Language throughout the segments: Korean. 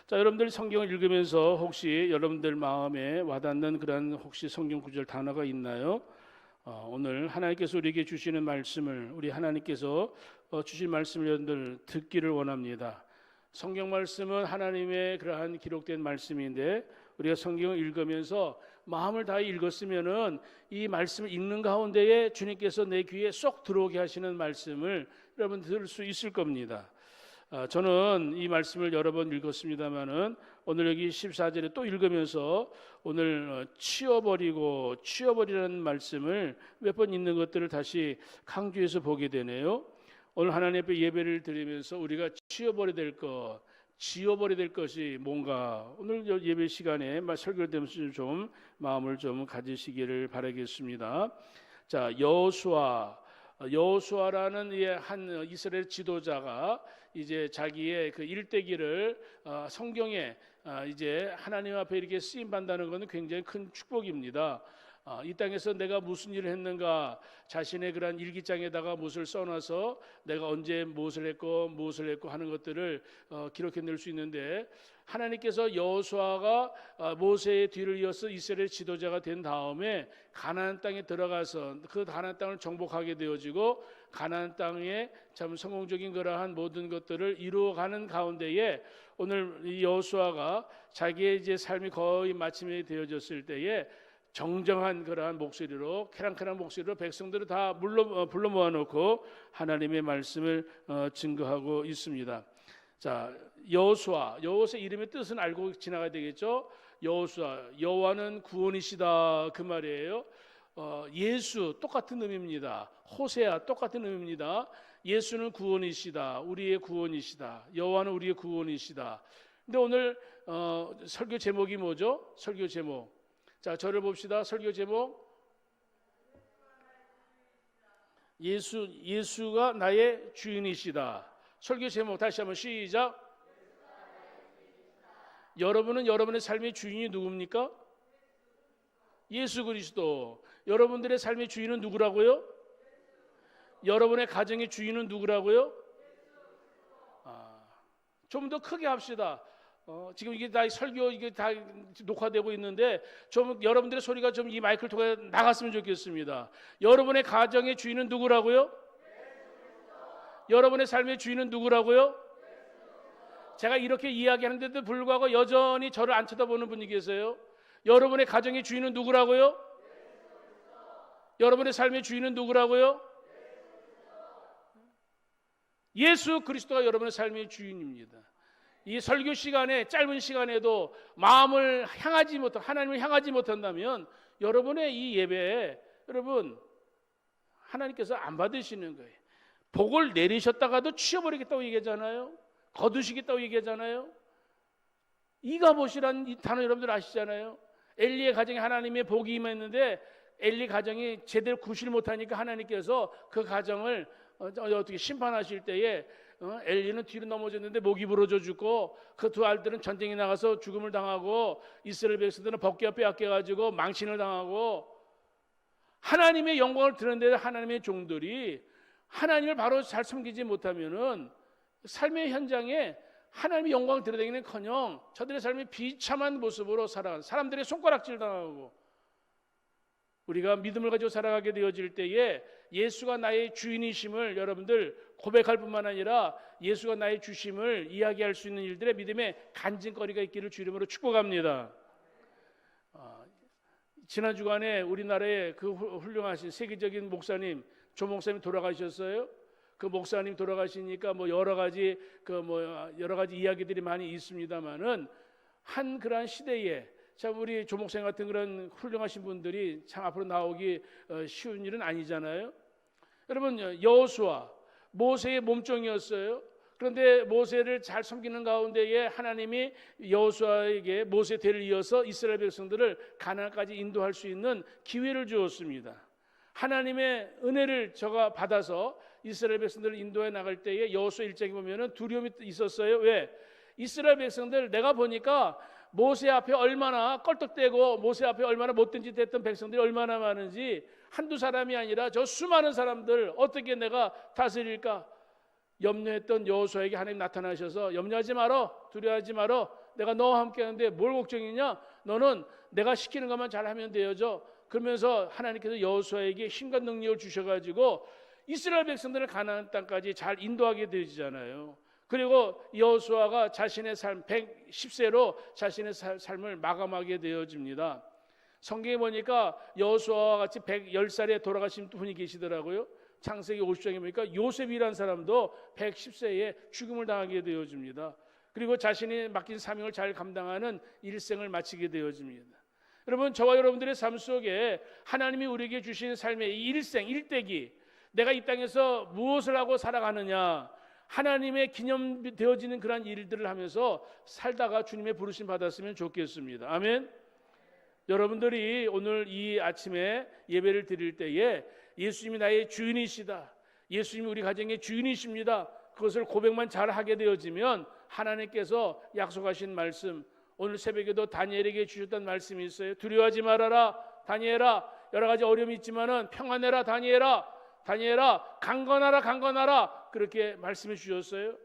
자, 여러분들 성경을 읽으면서 혹시 여러분들 마음에 와닿는 그런 혹시 성경 구절 단어가 있나요? 오늘 하나님께서 우리에게 주시는 말씀을 우리 하나님께서 주신 말씀을 여러분들 듣기를 원합니다. 성경 말씀은 하나님의 그러한 기록된 말씀인데 우리가 성경을 읽으면서 마음을 다해 읽었으면은 이 말씀을 읽는 가운데에 주님께서 내 귀에 쏙 들어오게 하시는 말씀을 여러분 들을 수 있을 겁니다. 저는 이 말씀을 여러 번 읽었습니다마는 오늘 여기 14절에 또 읽으면서 오늘 치워버리라는 말씀을 몇 번 읽는 것들을 다시 강조해서 보게 되네요. 오늘 하나님 앞에 예배를 드리면서 우리가 치워버려야 될 것, 지워버려야 될 것이 뭔가 오늘 예배 시간에 설교를 들으면서 좀 마음을 좀 가지시기를 바라겠습니다. 자, 여호수아라는 한 이스라엘 지도자가 이제 자기의 그 일대기를 성경에 이제 하나님 앞에 이렇게 쓰임 받는다는 것은 굉장히 큰 축복입니다. 이 땅에서 내가 무슨 일을 했는가 자신의 그런 일기장에다가 무엇을 써놔서 내가 언제 무엇을 했고 하는 것들을 기록해낼 수 있는데 하나님께서 여호수아가 모세의 뒤를 이어서 이스라엘 지도자가 된 다음에 가나안 땅에 들어가서 그 가나안 땅을 정복하게 되어지고 가나안 땅에 참 성공적인 그러한 모든 것들을 이루어가는 가운데에 오늘 이 여호수아가 자기의 이제 삶이 거의 마침이 되어졌을 때에 정정한 그러한 목소리로 캐랑캐랑 목소리로 백성들을 다 불러 모아놓고 하나님의 말씀을 증거하고 있습니다. 자, 여호수아의 이름의 뜻은 알고 지나가야 되겠죠. 여호수아, 여호와는 구원이시다 그 말이에요. 예수 똑같은 의미입니다. 호세아 똑같은 의미입니다. 예수는 구원이시다, 우리의 구원이시다. 여호와는 우리의 구원이시다. 근데 오늘 설교 제목이 뭐죠? 설교 제목. 자, 저를 봅시다. 설교 제목. 예수가 나의 주인이시다. 설교 제목 다시 한번 시작. 여러분은 여러분의 삶의 주인이 누굽니까? 예수 그리스도. 여러분들의 삶의 주인은 누구라고요? 여러분의 가정의 주인은 누구라고요? 좀 더 크게 합시다. 지금 이게 다 설교 이게 다 녹화되고 있는데 좀 여러분들의 소리가 좀 이 마이크를 통해 나갔으면 좋겠습니다. 여러분의 가정의 주인은 누구라고요? 여러분의 삶의 주인은 누구라고요? 제가 이렇게 이야기하는데도 불구하고 여전히 저를 안 쳐다보는 분이 계세요. 여러분의 가정의 주인은 누구라고요? 여러분의 삶의 주인은 누구라고요? 예수 그리스도가 여러분의 삶의 주인입니다. 이 설교 시간에 짧은 시간에도 마음을 하나님을 향하지 못한다면 여러분의 이 예배에 여러분 하나님께서 안 받으시는 거예요. 복을 내리셨다가도 치워버리겠다고 얘기하잖아요. 거두시겠다고 얘기하잖아요. 이가봇이라는 이 단어 여러분들 아시잖아요. 엘리의 가정에 하나님의 복이 임했는데 엘리 가정이 제대로 구실 못하니까 하나님께서 그 가정을 어떻게 심판하실 때에 엘리는 뒤로 넘어졌는데 목이 부러져 죽고 그 두 아들들은 전쟁에 나가서 죽음을 당하고 이스라엘 백성들은 법궤가 빼앗겨가지고 망신을 당하고 하나님의 영광을 드러내는 하나님의 종들이 하나님을 바로 잘 섬기지 못하면은 삶의 현장에 하나님의 영광을 드러내기는커녕 저들의 삶이 비참한 모습으로 살아가는 사람들의 손가락질 당하고 우리가 믿음을 가지고 살아가게 되어질 때에 예수가 나의 주인이심을 여러분들 고백할 뿐만 아니라 예수가 나의 주심을 이야기할 수 있는 일들의 믿음의 간증거리가 있기를 주 이름으로 축복합니다. 지난 주간에 우리나라의 그 훌륭하신 세계적인 목사님 조 목사님 돌아가셨어요. 그 목사님 돌아가시니까 여러 가지 이야기들이 많이 있습니다만은 한 그러한 시대에 참 우리 조 목사님 같은 그런 훌륭하신 분들이 참 앞으로 나오기 쉬운 일은 아니잖아요. 여러분 여호수아 모세의 몸종이었어요. 그런데 모세를 잘 섬기는 가운데에 하나님이 여호수아에게 모세 대를 이어서 이스라엘 백성들을 가나안까지 인도할 수 있는 기회를 주었습니다. 하나님의 은혜를 저가 받아서 이스라엘 백성들을 인도해 나갈 때에 여호수아 1장에 보면은 두려움이 있었어요. 왜? 이스라엘 백성들 내가 보니까 모세 앞에 얼마나 껄떡대고 모세 앞에 얼마나 못된 짓 했던 백성들이 얼마나 많은지 한두 사람이 아니라 저 수많은 사람들 어떻게 내가 다스릴까? 염려했던 여호수아에게 하나님 나타나셔서 염려하지 마라, 두려워하지 마라, 내가 너와 함께 하는데 뭘 걱정이냐, 너는 내가 시키는 것만 잘하면 되어져. 그러면서 하나님께서 여호수아에게 힘과 능력을 주셔가지고 이스라엘 백성들을 가나안 땅까지 잘 인도하게 되어지잖아요. 그리고 여호수아가 자신의 삶 110세로 자신의 삶을 마감하게 되어집니다. 성경에 보니까 여호수아와 같이 110살에 돌아가신 분이 계시더라고요. 창세기 50장에 보니까 요셉이라는 사람도 110세에 죽음을 당하게 되어집니다. 그리고 자신이 맡긴 사명을 잘 감당하는 일생을 마치게 되어집니다. 여러분, 저와 여러분들의 삶 속에 하나님이 우리에게 주신 삶의 일생, 일대기, 내가 이 땅에서 무엇을 하고 살아가느냐, 하나님의 기념되어지는 그런 일들을 하면서 살다가 주님의 부르심 받았으면 좋겠습니다. 아멘. 여러분들이 오늘 이 아침에 예배를 드릴 때에 예수님이 나의 주인이시다, 예수님이 우리 가정의 주인이십니다, 그것을 고백만 잘 하게 되어지면 하나님께서 약속하신 말씀, 오늘 새벽에도 다니엘에게 주셨던 말씀이 있어요. 두려워하지 말아라 다니엘아, 여러 가지 어려움이 있지만은 평안해라 다니엘아, 다니엘아 강건하라 강건하라, 그렇게 말씀해 주셨어요.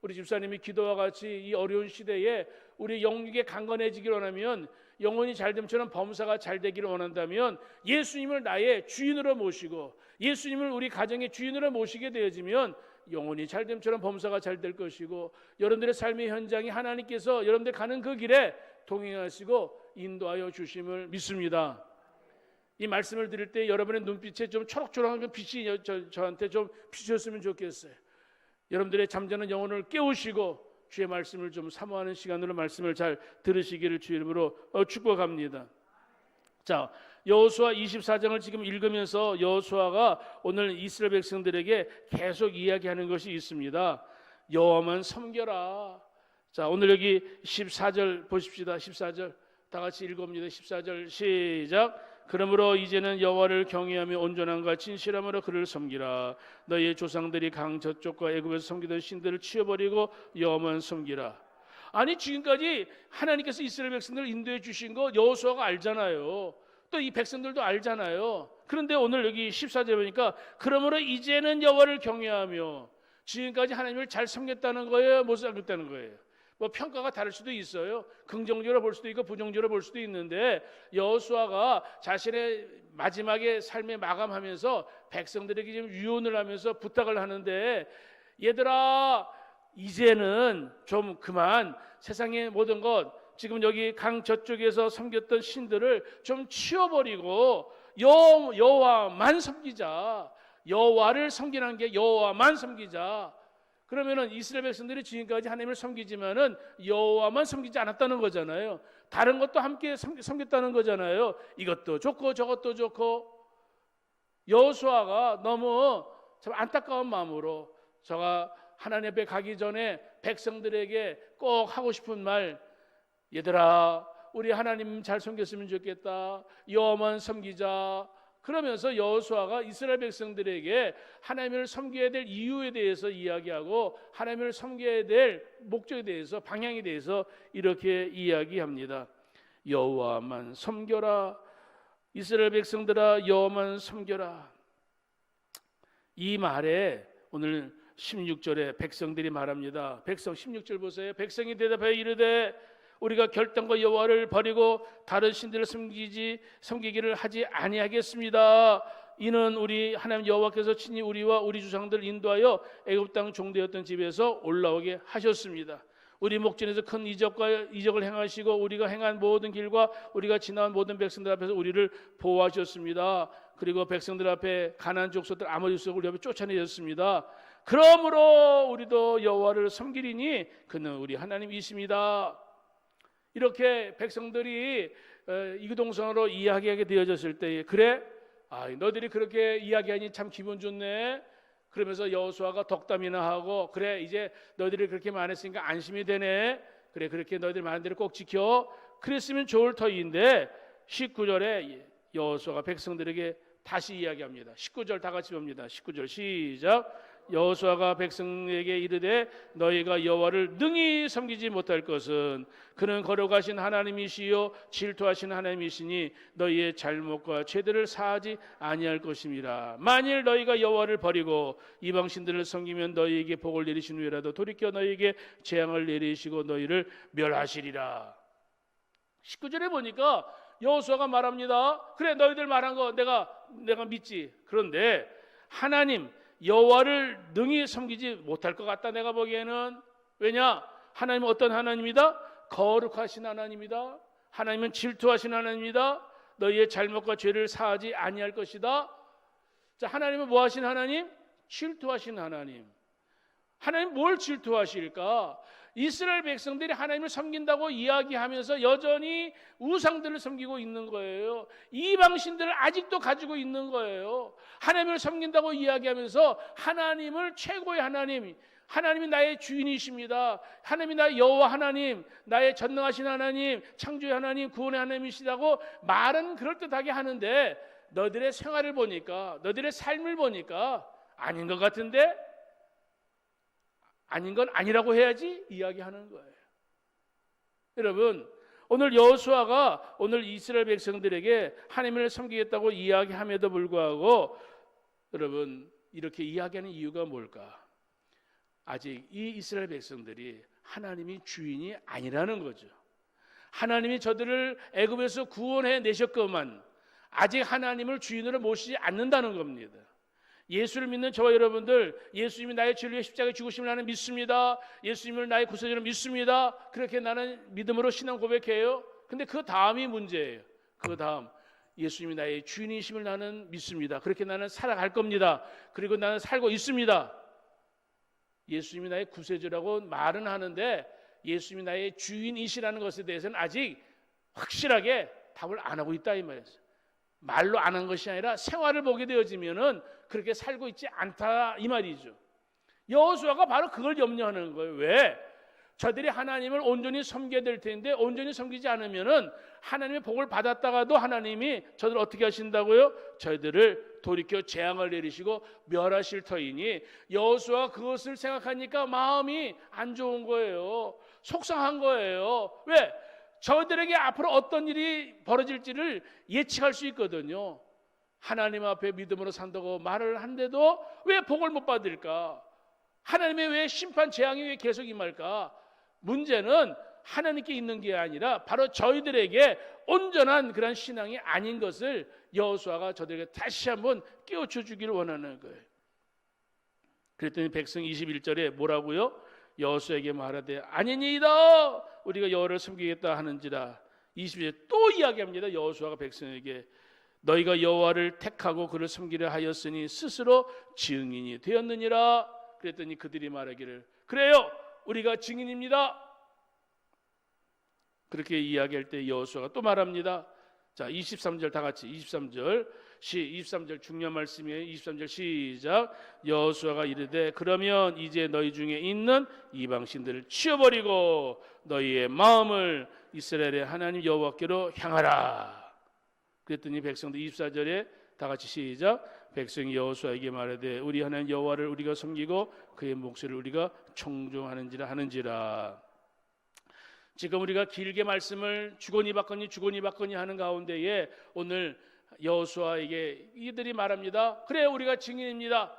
우리 집사님이 기도와 같이 이 어려운 시대에 우리 영육에 강건해지기를 원하면, 영혼이 잘됨처럼 범사가 잘 되기를 원한다면 예수님을 나의 주인으로 모시고 예수님을 우리 가정의 주인으로 모시게 되어지면 영혼이 잘됨처럼 범사가 잘 될 것이고, 여러분들의 삶의 현장이 하나님께서 여러분들 가는 그 길에 동행하시고 인도하여 주심을 믿습니다. 이 말씀을 드릴 때 여러분의 눈빛에 좀 초록초록한 빛이 저한테 좀 비추었으면 좋겠어요. 여러분들의 잠자는 영혼을 깨우시고 주의 말씀을 좀 사모하는 시간으로 말씀을 잘 들으시기를 주의 이름으로 축복합니다. 자, 여호수아 24장을 지금 읽으면서 여호수아가 오늘 이스라엘 백성들에게 계속 이야기하는 것이 있습니다. 여호와만 섬겨라. 자, 오늘 여기 14절 보십시다. 14절 다 같이 읽어봅니다. 14절 시작. 그러므로 이제는 여호와를 경외하며 온전함과 진실함으로 그를 섬기라. 너희의 조상들이 강 저쪽과 애굽에서 섬기던 신들을 치워버리고 여호와만 섬기라. 아니, 지금까지 하나님께서 이스라엘 백성들을 인도해 주신 거 여호수아가 알잖아요. 또 이 백성들도 알잖아요. 그런데 오늘 여기 14절에 보니까 그러므로 이제는 여호와를 경외하며, 지금까지 하나님을 잘 섬겼다는 거예요, 못 섬겼다는 거예요? 뭐 평가가 다를 수도 있어요. 긍정적으로 볼 수도 있고 부정적으로 볼 수도 있는데, 여호수아가 자신의 마지막에 삶에 마감하면서 백성들에게 지금 유언을 하면서 부탁을 하는데, 얘들아 이제는 좀 그만 세상의 모든 것, 지금 여기 강 저쪽에서 섬겼던 신들을 좀 치워버리고 여호와만 섬기자. 여호와를 섬기는 게 여호와만 섬기자. 그러면은 이스라엘 백성들이 지금까지 하나님을 섬기지만은 여호와만 섬기지 않았다는 거잖아요. 다른 것도 함께 섬겼다는 거잖아요. 이것도 좋고 저것도 좋고. 여호수아가 너무 참 안타까운 마음으로 저가 하나님 앞에 가기 전에 백성들에게 꼭 하고 싶은 말, 얘들아 우리 하나님 잘 섬겼으면 좋겠다, 여호와만 섬기자. 그러면서 여호수아가 이스라엘 백성들에게 하나님을 섬겨야 될 이유에 대해서 이야기하고 하나님을 섬겨야 될 목적에 대해서, 방향에 대해서 이렇게 이야기합니다. 여호와만 섬겨라. 이스라엘 백성들아 여호와만 섬겨라. 이 말에 오늘 16절에 백성들이 말합니다. 백성 16절 보세요. 백성이 대답하여 이르되 우리가 결단과 여호와를 버리고 다른 신들을 섬기기를 하지 아니하겠습니다. 이는 우리 하나님 여호와께서 친히 우리와 우리 조상들을 인도하여 애굽 땅 종되었던 집에서 올라오게 하셨습니다. 우리 목전에서 큰 이적을 행하시고 우리가 행한 모든 길과 우리가 지나온 모든 백성들 앞에서 우리를 보호하셨습니다. 그리고 백성들 앞에 가나안 족속들 아모리 족속을 우리 앞에 쫓아내셨습니다. 그러므로 우리도 여호와를 섬기리니 그는 우리 하나님이십니다. 이렇게 백성들이 이구동성으로 이야기하게 되어졌을 때에, 그래? 너희들이 그렇게 이야기하니 참 기분 좋네. 그러면서 여호수아가 덕담이나 하고, 그래 이제 너희들이 그렇게 말했으니까 안심이 되네. 그래 그렇게 너희들 말한 대로 꼭 지켜. 그랬으면 좋을 터인데 19절에 여호수아가 백성들에게 다시 이야기합니다. 19절 다 같이 봅니다. 19절 시작. 여호수아가 백성에게 이르되 너희가 여호와를 능히 섬기지 못할 것은 그는 거룩하신 하나님이시요 질투하신 하나님이시니 너희의 잘못과 죄들을 사하지 아니할 것임이라. 만일 너희가 여호와를 버리고 이방 신들을 섬기면 너희에게 복을 내리신 후에라도 돌이켜 너희에게 재앙을 내리시고 너희를 멸하시리라. 19절에 보니까 여호수아가 말합니다. 그래, 너희들 말한 거 내가 믿지. 그런데 하나님 여호와를 능히 섬기지 못할 것 같다, 내가 보기에는. 왜냐? 하나님은 어떤 하나님이다? 거룩하신 하나님이다. 하나님은 질투하신 하나님이다. 너희의 잘못과 죄를 사하지 아니할 것이다. 자, 하나님은 뭐 하신 하나님? 질투하신 하나님. 하나님 뭘 질투하실까? 이스라엘 백성들이 하나님을 섬긴다고 이야기하면서 여전히 우상들을 섬기고 있는 거예요. 이방신들을 아직도 가지고 있는 거예요. 하나님을 섬긴다고 이야기하면서 하나님을 최고의 하나님, 하나님이 나의 주인이십니다. 하나님이 나의 여호와 하나님, 나의 전능하신 하나님, 창조의 하나님, 구원의 하나님이시다고 말은 그럴듯하게 하는데 너희들의 생활을 보니까, 너희들의 삶을 보니까 아닌 것 같은데, 아닌 건 아니라고 해야지 이야기하는 거예요. 여러분, 오늘 여호수아가 오늘 이스라엘 백성들에게 하나님을 섬기겠다고 이야기함에도 불구하고 여러분 이렇게 이야기하는 이유가 뭘까? 아직 이 이스라엘 백성들이 하나님이 주인이 아니라는 거죠. 하나님이 저들을 애굽에서 구원해 내셨건만 아직 하나님을 주인으로 모시지 않는다는 겁니다. 예수를 믿는 저와 여러분들, 예수님이 나의 죄를 위해 십자가에 죽으심을 나는 믿습니다. 예수님을 나의 구세주로 믿습니다. 그렇게 나는 믿음으로 신앙 고백해요. 근데 그 다음이 문제예요. 그 다음, 예수님이 나의 주인이심을 나는 믿습니다. 그렇게 나는 살아갈 겁니다. 그리고 나는 살고 있습니다. 예수님이 나의 구세주라고 말은 하는데 예수님이 나의 주인이시라는 것에 대해서는 아직 확실하게 답을 안 하고 있다 이 말이에요. 말로 안 한 것이 아니라 생활을 보게 되어지면은 그렇게 살고 있지 않다 이 말이죠. 여호수아가 바로 그걸 염려하는 거예요. 왜? 저들이 하나님을 온전히 섬겨야 될 텐데 온전히 섬기지 않으면은 하나님의 복을 받았다가도 하나님이 저들을 어떻게 하신다고요? 저희들을 돌이켜 재앙을 내리시고 멸하실 터이니 여호수아가 그것을 생각하니까 마음이 안 좋은 거예요. 속상한 거예요. 왜? 저들에게 앞으로 어떤 일이 벌어질지를 예측할 수 있거든요. 하나님 앞에 믿음으로 산다고 말을 한데도 왜 복을 못 받을까? 하나님의 왜 심판 재앙이 왜 계속 임할까? 문제는 하나님께 있는 게 아니라 바로 저희들에게 온전한 그런 신앙이 아닌 것을 여호수아가 저들에게 다시 한번 깨우쳐 주기를 원하는 거예요. 그랬더니 백성 21절에 뭐라고요? 여호수아에게 말하되 아니니이다 우리가 여호와를 섬기겠다 하는지라. 22절에 또 이야기합니다. 여호수아가 백성에게 너희가 여호와를 택하고 그를 섬기려 하였으니 스스로 증인이 되었느니라. 그랬더니 그들이 말하기를 그래요 우리가 증인입니다. 그렇게 이야기할 때 여호수아가 또 말합니다. 자, 23절 다 같이 23절 중요한 말씀이에요. 23절 시작. 여호수아가 이르되 그러면 이제 너희 중에 있는 이방신들을 치워버리고 너희의 마음을 이스라엘의 하나님 여호와께로 향하라. 그랬더니 백성들 24절에 다 같이 시작. 백성이 여호수아에게 말하되 우리 하나님 여호와를 우리가 섬기고 그의 목소리를 우리가 청종하는지라. 지금 우리가 길게 말씀을 주거니 받거니 하는 가운데에 오늘 여호수아에게 이들이 말합니다. 그래 우리가 증인입니다.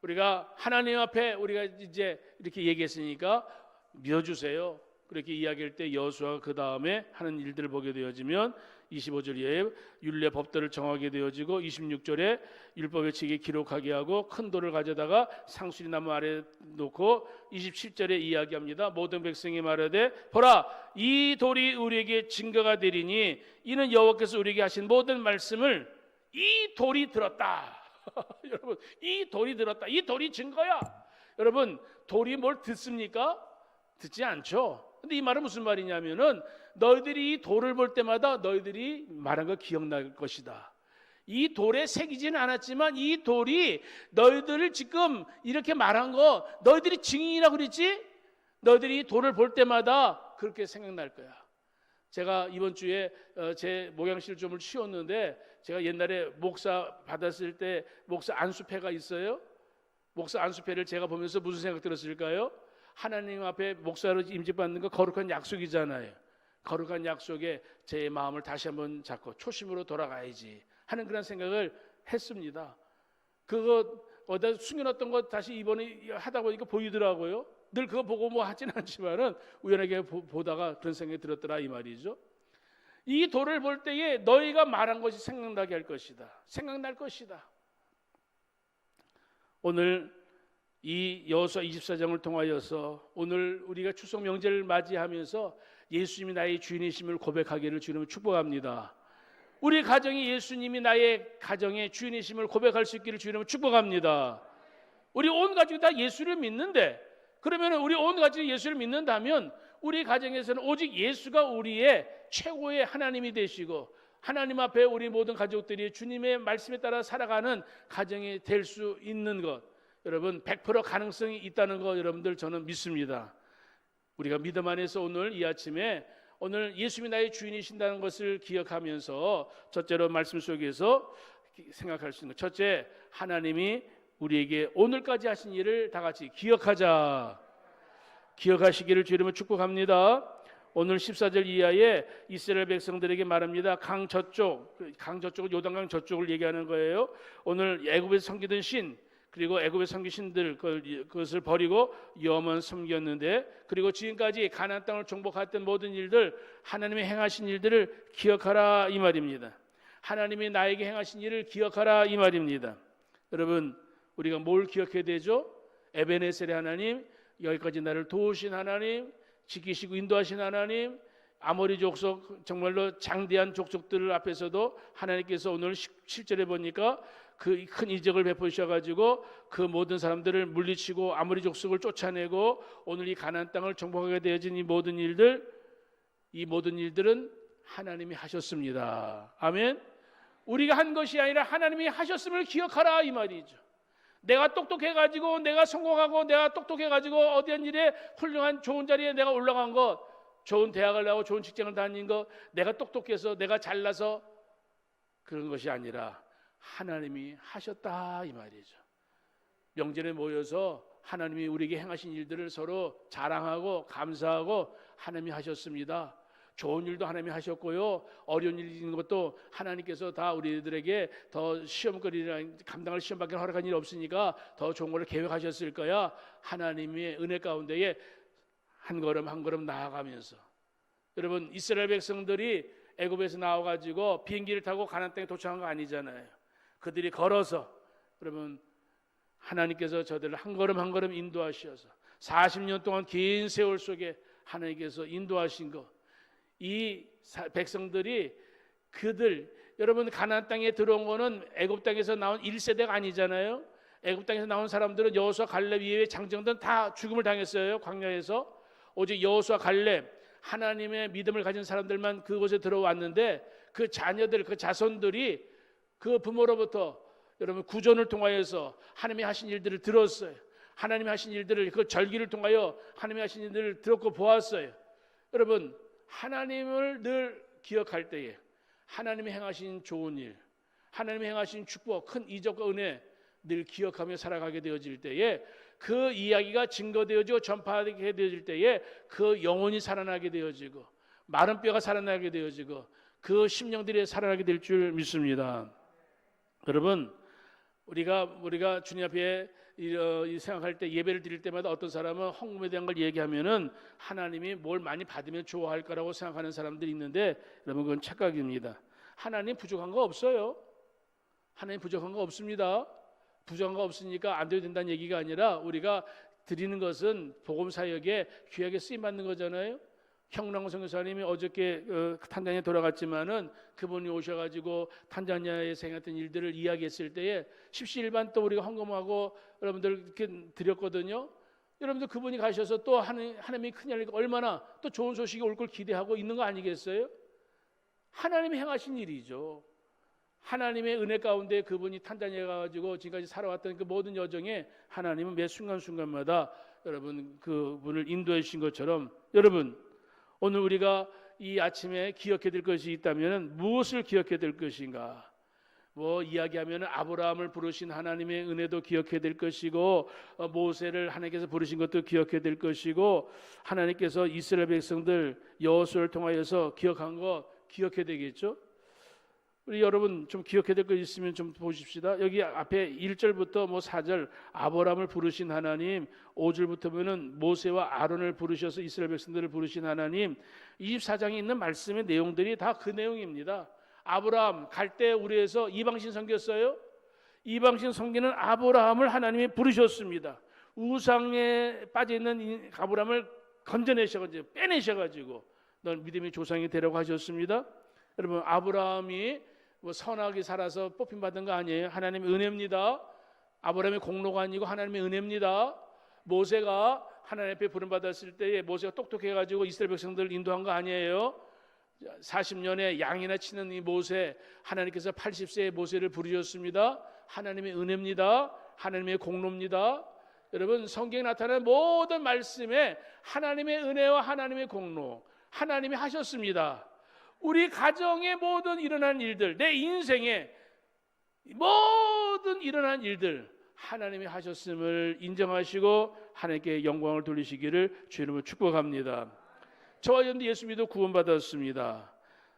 우리가 하나님 앞에 우리가 이제 이렇게 얘기했으니까 믿어주세요. 그렇게 이야기할 때 여호수아가 그 다음에 하는 일들을 보게 되어지면 25절에 율례 법도를 정하게 되어지고 26절에 율법의 책에 기록하게 하고 큰 돌을 가져다가 상수리 나무 아래 놓고 27절에 이야기합니다. 모든 백성이 말하되 보라 이 돌이 우리에게 증거가 되리니 이는 여호와께서 우리에게 하신 모든 말씀을 이 돌이 들었다. 여러분 이 돌이 들었다. 이 돌이 증거야. 여러분 돌이 뭘 듣습니까? 듣지 않죠. 근데 이 말은 무슨 말이냐면은 너희들이 이 돌을 볼 때마다 너희들이 말한 거 기억날 것이다. 이 돌에 새기지는 않았지만 이 돌이 너희들을 지금 이렇게 말한 거 너희들이 증인이라고 그랬지? 너희들이 이 돌을 볼 때마다 그렇게 생각날 거야. 제가 이번 주에 제 목양실 좀을 치웠는데 제가 옛날에 목사 받았을 때 목사 안수패가 있어요. 목사 안수패를 제가 보면서 무슨 생각 들었을까요? 하나님 앞에 목사로 임직받는 거 거룩한 약속이잖아요. 거룩한 약속에 제 마음을 다시 한번 잡고 초심으로 돌아가야지 하는 그런 생각을 했습니다. 그거 어디다 숨겨놨던 거 다시 이번에 하다 보니까 보이더라고요. 늘 그거 보고 뭐 하진 않지만은 우연하게 보다가 그런 생각이 들었더라 이 말이죠. 이 돌을 볼 때에 너희가 말한 것이 생각나게 할 것이다. 생각날 것이다. 오늘 이 여호수아 24장을 통하여서 오늘 우리가 추석 명절을 맞이하면서 예수님이 나의 주인이심을 고백하기를 주님을 축복합니다. 우리 가정이 예수님이 나의 가정의 주인이심을 고백할 수 있기를 주님을 축복합니다. 우리 온 가족이 다 예수를 믿는데, 그러면 우리 온 가족이 예수를 믿는다면 우리 가정에서는 오직 예수가 우리의 최고의 하나님이 되시고 하나님 앞에 우리 모든 가족들이 주님의 말씀에 따라 살아가는 가정이 될 수 있는 것, 여러분 100% 가능성이 있다는 거 여러분들 저는 믿습니다. 우리가 믿음 안에서 오늘 이 아침에 오늘 예수님이 나의 주인이신다는 것을 기억하면서 첫째로 말씀 속에서 생각할 수 있는 것, 첫째, 하나님이 우리에게 오늘까지 하신 일을 다 같이 기억하자. 기억하시기를 주님을 축복합니다. 오늘 14절 이하에 이스라엘 백성들에게 말합니다. 강 저쪽은 요단강 저쪽을 얘기하는 거예요. 오늘 애굽에서 섬기던 신, 그리고 애굽의 섬기 신들 그것을 버리고 여호와만 섬겼는데, 그리고 지금까지 가나안 땅을 정복했던 모든 일들, 하나님이 행하신 일들을 기억하라 이 말입니다. 하나님이 나에게 행하신 일을 기억하라 이 말입니다. 여러분, 우리가 뭘 기억해야 되죠? 에베네셀의 하나님, 여기까지 나를 도우신 하나님, 지키시고 인도하신 하나님, 아모리 족속 정말로 장대한 족속들 앞에서도 하나님께서 오늘 7절에 보니까 그 큰 이적을 베푸셔가지고 그 모든 사람들을 물리치고 아모리 족속을 쫓아내고 오늘 이 가나안 땅을 정복하게 되어진 이 모든 일들은 하나님이 하셨습니다. 아멘. 우리가 한 것이 아니라 하나님이 하셨음을 기억하라 이 말이죠. 내가 똑똑해가지고 내가 성공하고 내가 똑똑해가지고 어디한 일에 훌륭한 좋은 자리에 내가 올라간 것, 좋은 대학을 나오고 좋은 직장을 다닌 것, 내가 똑똑해서 내가 잘나서 그런 것이 아니라 하나님이 하셨다 이 말이죠. 명절에 모여서 하나님이 우리에게 행하신 일들을 서로 자랑하고 감사하고 하나님이 하셨습니다. 좋은 일도 하나님이 하셨고요, 어려운 일 있는 것도 하나님께서 다 우리들에게 더 시험거리를 감당할 시험밖에 허락한 일이 없으니까 더 좋은 걸 계획하셨을 거야. 하나님의 은혜 가운데에 한 걸음 한 걸음 나아가면서, 여러분 이스라엘 백성들이 애굽에서 나와가지고 비행기를 타고 가나안 땅에 도착한 거 아니잖아요. 그들이 걸어서, 여러분 하나님께서 저들을 한 걸음 한 걸음 인도하셔서 40년 동안 긴 세월 속에 하나님께서 인도하신 것, 이 백성들이 여러분 가나안 땅에 들어온 거는 애굽 땅에서 나온 1세대가 아니잖아요. 애굽 땅에서 나온 사람들은 여호수아 갈렙 이외의 장정들은 다 죽음을 당했어요. 광야에서. 오직 여호수아 갈렙, 하나님의 믿음을 가진 사람들만 그곳에 들어왔는데 그 자녀들, 그 자손들이 그 부모로부터 여러분 구전을 통하여서 하나님이 하신 일들을 들었어요. 하나님이 하신 일들을, 그 절기를 통하여 하나님이 하신 일들을 들었고 보았어요. 여러분 하나님을 늘 기억할 때에 하나님이 행하신 좋은 일, 하나님이 행하신 축복, 큰 이적과 은혜 늘 기억하며 살아가게 되어질 때에 그 이야기가 증거되어지고 전파하게 되어질 때에 그 영혼이 살아나게 되어지고 마른 뼈가 살아나게 되어지고 그 심령들이 살아나게 될 줄 믿습니다. 여러분 우리가 주님 앞에 생각할 때, 예배를 드릴 때마다 어떤 사람은 헌금에 대한 걸 얘기하면은 하나님이 뭘 많이 받으면 좋아할 거라고 생각하는 사람들이 있는데, 여러분 그건 착각입니다. 하나님 부족한 거 없어요. 하나님 부족한 거 없습니다. 부족한 거 없으니까 안 돼도 된다는 얘기가 아니라 우리가 드리는 것은 복음 사역에 귀하게 쓰임 받는 거잖아요. 형랑호 선교사님이 어저께 탄자니아 돌아갔지만은 그분이 오셔가지고 탄자니아에서 행했던 일들을 이야기했을 때에 십시일반 또 우리가 헌금하고 여러분들 이렇게 드렸거든요. 여러분들 그분이 가셔서 또 하나님이 큰 일, 얼마나 또 좋은 소식이 올 걸 기대하고 있는 거 아니겠어요? 하나님이 행하신 일이죠. 하나님의 은혜 가운데 그분이 탄자니아 가가지고 지금까지 살아왔던 그 모든 여정에 하나님은 매 순간순간마다 여러분 그분을 인도해 주신 것처럼, 여러분 오늘 우리가 이 아침에 기억해야 될 것이 있다면 무엇을 기억해야 될 것인가? 뭐 이야기하면 아브라함을 부르신 하나님의 은혜도 기억해야 될 것이고, 모세를 하나님께서 부르신 것도 기억해야 될 것이고, 하나님께서 이스라엘 백성들 여호수아를 통하여서 기억한 거 기억해야 되겠죠. 우리 여러분 좀 기억해야 될 거 있으면 좀 보십시다. 여기 앞에 1절부터 뭐 4절 아브라함을 부르신 하나님, 5절부터 보면은 모세와 아론을 부르셔서 이스라엘 백성들을 부르신 하나님, 24장에 있는 말씀의 내용들이 다 그 내용입니다. 아브라함 갈 때 우리에서 이방신 섬겼어요. 이방신 섬기는 아브라함을 하나님이 부르셨습니다. 우상에 빠져 있는 아브라함을 건져내셔가지고 빼내셔가지고 넌 믿음의 조상이 되라고 하셨습니다. 여러분 아브라함이 뭐 선하게 살아서 뽑힘 받은 거 아니에요. 하나님의 은혜입니다. 아브라함의 공로가 아니고 하나님의 은혜입니다. 모세가 하나님 앞에 부름 받았을 때에 모세가 똑똑해가지고 이스라엘 백성들을 인도한 거 아니에요. 40년에 양이나 치는 이 모세, 하나님께서 80세의 모세를 부르셨습니다. 하나님의 은혜입니다. 하나님의 공로입니다. 여러분 성경에 나타나는 모든 말씀에 하나님의 은혜와 하나님의 공로, 하나님이 하셨습니다. 우리 가정의 모든 일어난 일들, 내 인생의 모든 일어난 일들 하나님이 하셨음을 인정하시고 하나님께 영광을 돌리시기를 주의 이름으로 축복합니다. 저와 여러분도 예수 믿어 구원받았습니다.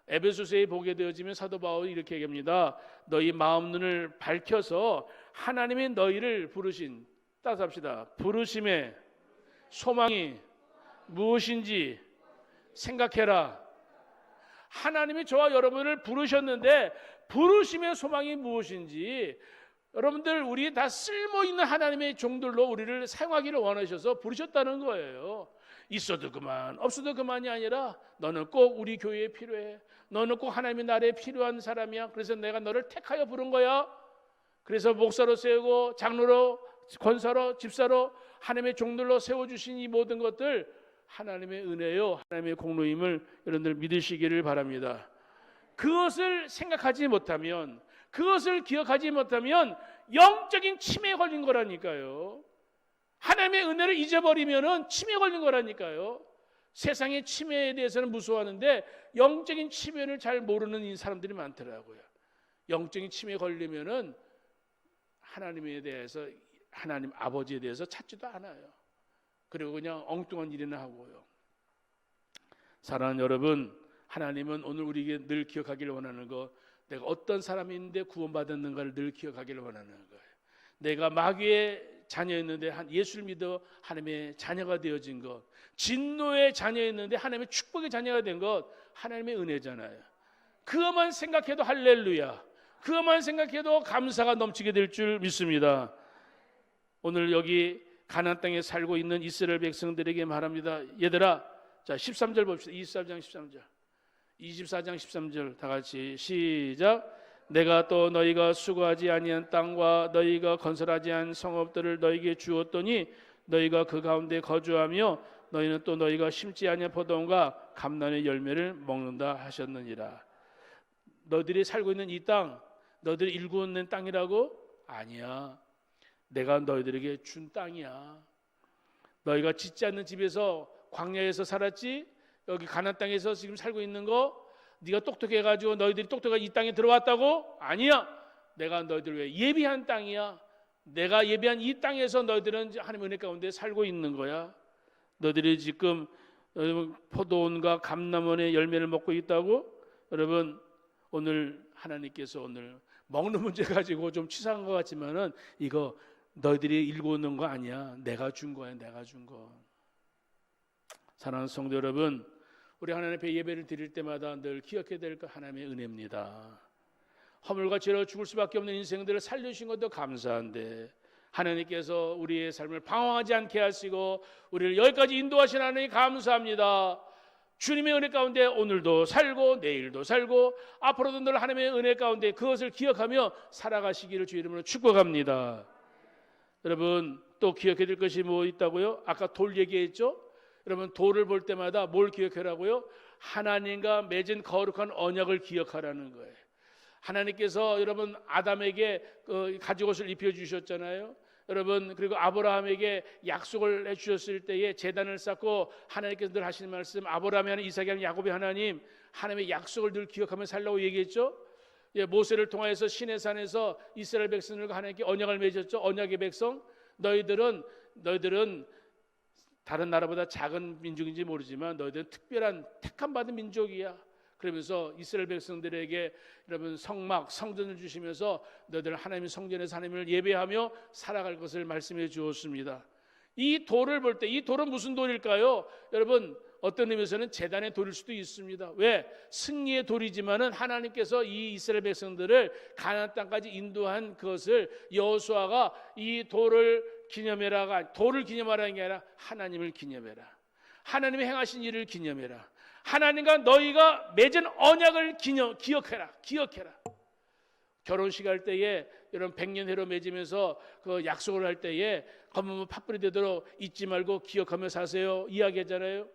에베소서에 보게 되어지면 사도 바울이 이렇게 얘기합니다. 너희 마음 눈을 밝혀서 하나님이 너희를 부르신, 따라서 합시다. 부르심의 소망이 무엇인지 생각해라. 하나님이 저와 여러분을 부르셨는데 부르심의 소망이 무엇인지, 여러분들 우리 다 쓸모있는 하나님의 종들로 우리를 사용하기를 원하셔서 부르셨다는 거예요. 있어도 그만 없어도 그만이 아니라 너는 꼭 우리 교회에 필요해. 너는 꼭 하나님의 나라에 필요한 사람이야. 그래서 내가 너를 택하여 부른 거야. 그래서 목사로 세우고 장로로, 권사로, 집사로 하나님의 종들로 세워주신 이 모든 것들 하나님의 은혜요, 하나님의 공로임을 여러분들 믿으시기를 바랍니다. 그것을 생각하지 못하면, 그것을 기억하지 못하면 영적인 치매에 걸린 거라니까요. 하나님의 은혜를 잊어버리면 치매에 걸린 거라니까요. 세상의 치매에 대해서는 무서워하는데 영적인 치매를 잘 모르는 사람들이 많더라고요. 영적인 치매에 걸리면은 하나님에 대해서, 하나님 아버지에 대해서 찾지도 않아요. 그리고 그냥 엉뚱한 일이나 하고요. 사랑하는 여러분, 하나님은 오늘 우리에게 늘 기억하기를 원하는 것, 내가 어떤 사람인데 구원받았는가를 늘 기억하기를 원하는 거예요. 내가 마귀의 자녀였는데 예수를 믿어 하나님의 자녀가 되어진 것, 진노의 자녀였는데 하나님의 축복의 자녀가 된 것, 하나님의 은혜잖아요. 그것만 생각해도 할렐루야, 그것만 생각해도 감사가 넘치게 될 줄 믿습니다. 오늘 여기 가나안 땅에 살고 있는 이스라엘 백성들에게 말합니다. 얘들아, 자 13절 봅시다. 24장 13절, 24장 13절 다 같이 시작. 내가 또 너희가 수고하지 아니한 땅과 너희가 건설하지 않은 성읍들을 너희에게 주었더니 너희가 그 가운데 거주하며 너희는 또 너희가 심지 아니한 포도원과 감람의 열매를 먹는다 하셨느니라. 너희들이 살고 있는 이 땅, 너희들이 일구는 땅이라고? 아니야. 내가 너희들에게 준 땅이야. 너희가 짓지 않는 집에서 광야에서 살았지? 여기 가나안 땅에서 지금 살고 있는 거 네가 똑똑해가지고 너희들이 똑똑하게 이 땅에 들어왔다고? 아니야. 내가 너희들 위해 예비한 땅이야. 내가 예비한 이 땅에서 너희들은 하나님의 은혜 가운데 살고 있는 거야. 너희들이 지금 포도원과 감람원의 열매를 먹고 있다고? 여러분, 오늘 하나님께서 오늘 먹는 문제 가지고 좀 치사한 것 같지만은 이거 너희들이 일구는 거 아니야. 내가 준 거야. 내가 준 거. 사랑하는 성도 여러분, 우리 하나님 앞에 예배를 드릴 때마다 늘 기억해야 될 것 하나님의 은혜입니다. 허물과 죄로 죽을 수밖에 없는 인생들을 살려주신 것도 감사한데 하나님께서 우리의 삶을 방황하지 않게 하시고 우리를 여기까지 인도하신 하나님 감사합니다. 주님의 은혜 가운데 오늘도 살고 내일도 살고 앞으로도 늘 하나님의 은혜 가운데 그것을 기억하며 살아가시기를 주의 이름으로 축복합니다. 여러분, 또 기억해야 될 것이 뭐 있다고요? 아까 돌 얘기했죠? 여러분, 돌을 볼 때마다 뭘 기억하라고요? 하나님과 맺은 거룩한 언약을 기억하라는 거예요. 하나님께서 여러분 아담에게 가죽옷을 입혀주셨잖아요. 여러분, 그리고 아브라함에게 약속을 해주셨을 때에 제단을 쌓고 하나님께서 늘 하시는 말씀, 아브라함이 하는 이삭이 하는 야곱의 하나님, 하나님의 약속을 늘 기억하며 살라고 얘기했죠. 모세를 통하여서 시내산에서 이스라엘 백성들과 하나님께 언약을 맺었죠. 언약의 백성, 너희들은 다른 나라보다 작은 민족인지 모르지만 너희들은 특별한 택함 받은 민족이야. 그러면서 이스라엘 백성들에게 여러분 성막, 성전을 주시면서 너희들 하나님의 성전에서 하나님을 예배하며 살아갈 것을 말씀해 주었습니다. 이 돌을 볼 때 이 돌은 무슨 돌일까요? 여러분, 어떤 의미에서는 제단의 돌일 수도 있습니다. 왜? 승리의 돌이지만은 하나님께서 이 이스라엘 백성들을 가나안 땅까지 인도한 것을 여호수아가 이 돌을 기념해라가, 돌을 기념하라는 게 아니라 하나님을 기념해라. 하나님이 행하신 일을 기념해라. 하나님과 너희가 맺은 언약을 기억해라. 결혼식 할 때에 여러분 100년 해로 맺으면서 그 약속을 할 때에 검은 팥불이 되도록 잊지 말고 기억하며 사세요 이야기하잖아요.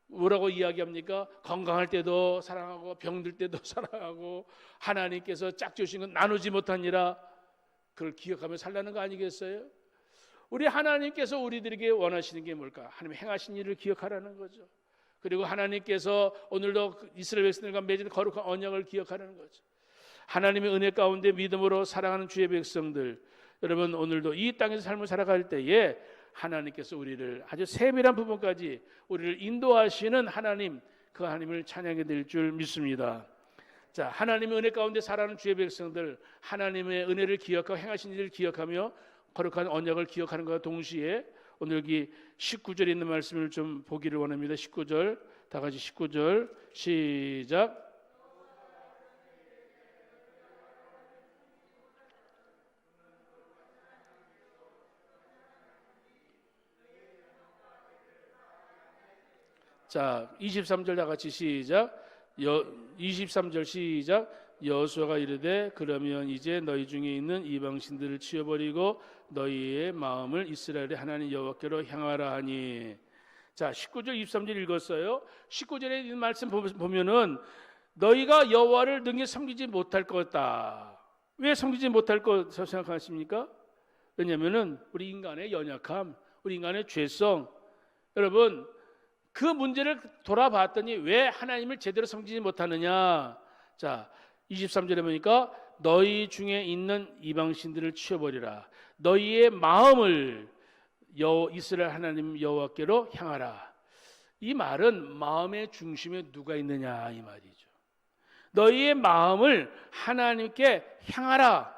뭐라고 이야기합니까? 건강할 때도 사랑하고 병들 때도 사랑하고 하나님께서 짝지으신 건 나누지 못하니라. 그걸 기억하며 살라는 거 아니겠어요? 우리 하나님께서 우리들에게 원하시는 게 뭘까? 하나님 행하신 일을 기억하라는 거죠. 그리고 하나님께서 오늘도 이스라엘 백성들과 맺은 거룩한 언약을 기억하라는 거죠. 하나님의 은혜 가운데 믿음으로 사랑하는 주의 백성들, 여러분 오늘도 이 땅에서 삶을 살아갈 때에 하나님께서 우리를 아주 세밀한 부분까지 우리를 인도하시는 하나님, 그 하나님을 찬양해 드릴 줄 믿습니다. 자, 하나님의 은혜 가운데 살아가는 주의 백성들, 하나님의 은혜를 기억하고 행하신 일을 기억하며 거룩한 언약을 기억하는 것과 동시에 오늘 여기 19절에 있는 말씀을 좀 보기를 원합니다. 19절, 다 같이 19절 시작. 자, 23절 다 같이 시작. 23절 시작. 여호수아가 이르되 그러면 이제 너희 중에 있는 이방신들을 치워버리고 너희의 마음을 이스라엘의 하나님 여호와께로 향하라 하니. 자, 19절 23절 읽었어요. 19절에 있는 말씀 보면은 너희가 여호와를 능히 섬기지 못할 거다. 왜 섬기지 못할 것이라고 생각하십니까? 왜냐하면은 우리 인간의 연약함, 우리 인간의 죄성. 여러분, 그 문제를 돌아봤더니 왜 하나님을 제대로 섬기지 못하느냐. 자, 23절에 보니까 너희 중에 있는 이방신들을 치워버리라. 너희의 마음을 이스라엘 하나님 여호와께로 향하라. 이 말은 마음의 중심에 누가 있느냐 이 말이죠. 너희의 마음을 하나님께 향하라.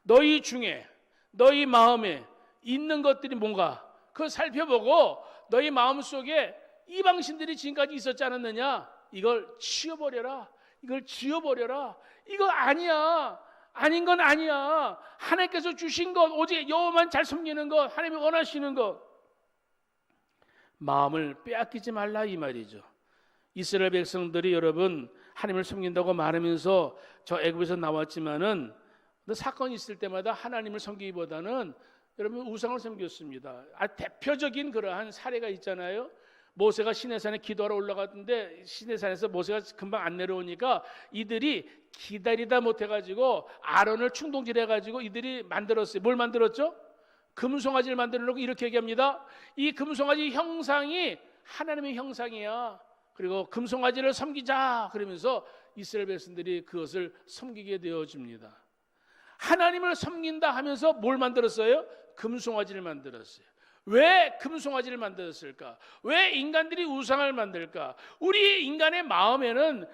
너희 중에 너희 마음에 있는 것들이 뭔가 그걸 살펴보고 너희 마음속에 이방신들이 지금까지 있었지 않았느냐? 이걸 치워버려라. 이걸 지워버려라. 이거 아니야. 아닌 건 아니야. 하나님께서 주신 것, 오직 여호와만 잘 섬기는 것, 하나님이 원하시는 것. 마음을 빼앗기지 말라 이 말이죠. 이스라엘 백성들이 여러분 하나님을 섬긴다고 말하면서 저 애굽에서 나왔지만은 사건이 있을 때마다 하나님을 섬기기보다는 여러분 우상을 섬겼습니다. 대표적인 그러한 사례가 있잖아요. 모세가 시내산에 기도하러 올라갔는데 시내산에서 모세가 금방 안 내려오니까 이들이 기다리다 못해가지고 아론을 충동질해가지고 이들이 만들었어요. 뭘 만들었죠? 금송아지를 만들어 놓고 이렇게 얘기합니다. 이 금송아지 형상이 하나님의 형상이야. 그리고 금송아지를 섬기자 그러면서 이스라엘 백성들이 그것을 섬기게 되어집니다. 하나님을 섬긴다 하면서 뭘 만들었어요? 금송아지를 만들었어요. 왜 금송아지를 만들었을까? 왜 인간들이 우상을 만들까? 우리 인간의 마음에는